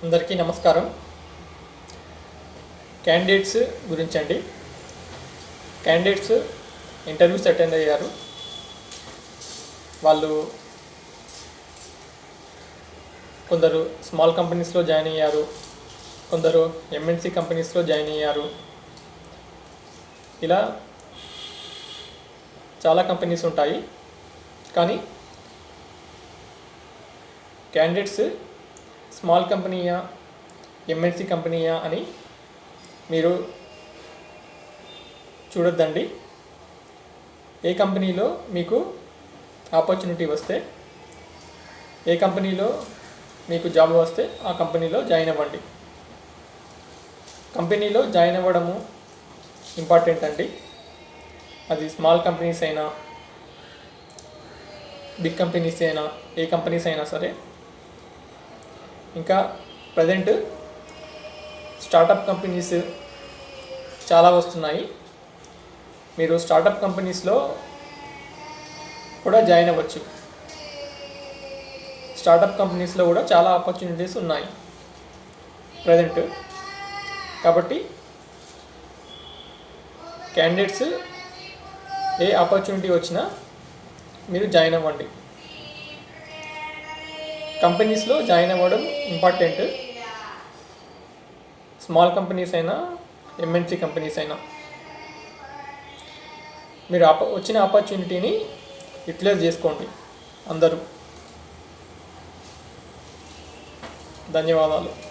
అందరికీ నమస్కారం. క్యాండిడేట్స్ గురించి అండి. క్యాండిడేట్స్ ఇంటర్వ్యూస్ అటెండ్ అయ్యారు. వాళ్ళు కొందరు స్మాల్ కంపెనీస్లో జాయిన్ అయ్యారు, కొందరు ఎంఎన్సి కంపెనీస్లో జాయిన్ అయ్యారు. ఇలా చాలా కంపెనీస్ ఉంటాయి. కానీ క్యాండిడేట్స్ స్మాల్ కంపెనీయా ఎంఎన్సి కంపెనీయా అని మీరు చూడొద్దండి. ఏ కంపెనీలో మీకు ఆపర్చునిటీ వస్తే, ఏ కంపెనీలో మీకు జాబ్ వస్తే ఆ కంపెనీలో జాయిన్ అవ్వండి. కంపెనీలో జాయిన్ అవ్వడము ఇంపార్టెంట్ అండి. అది స్మాల్ కంపెనీస్ అయినా, బిగ్ కంపెనీస్ అయినా, ఏ కంపెనీస్ అయినా సరే. ఇంకా ప్రజెంట్ స్టార్టప్ కంపెనీస్ చాలా వస్తున్నాయి. మీరు స్టార్టప్ కంపెనీస్లో కూడా జాయిన్ అవ్వచ్చు. స్టార్టప్ కంపెనీస్లో కూడా చాలా ఆపర్చునిటీస్ ఉన్నాయి ప్రజెంట్. కాబట్టి క్యాండిడేట్స్ ఏ ఆపర్చునిటీ వచ్చినా మీరు జాయిన్ అవ్వండి. కంపెనీస్లో జాయిన్ అవ్వడం ఇంపార్టెంట్. స్మాల్ కంపెనీస్ అయినా, ఎంఎన్సి కంపెనీస్ అయినా. మీరు వచ్చిన ఆపర్చునిటీని యూటిలైజ్ చేసుకోండి అందరూ. ధన్యవాదాలు.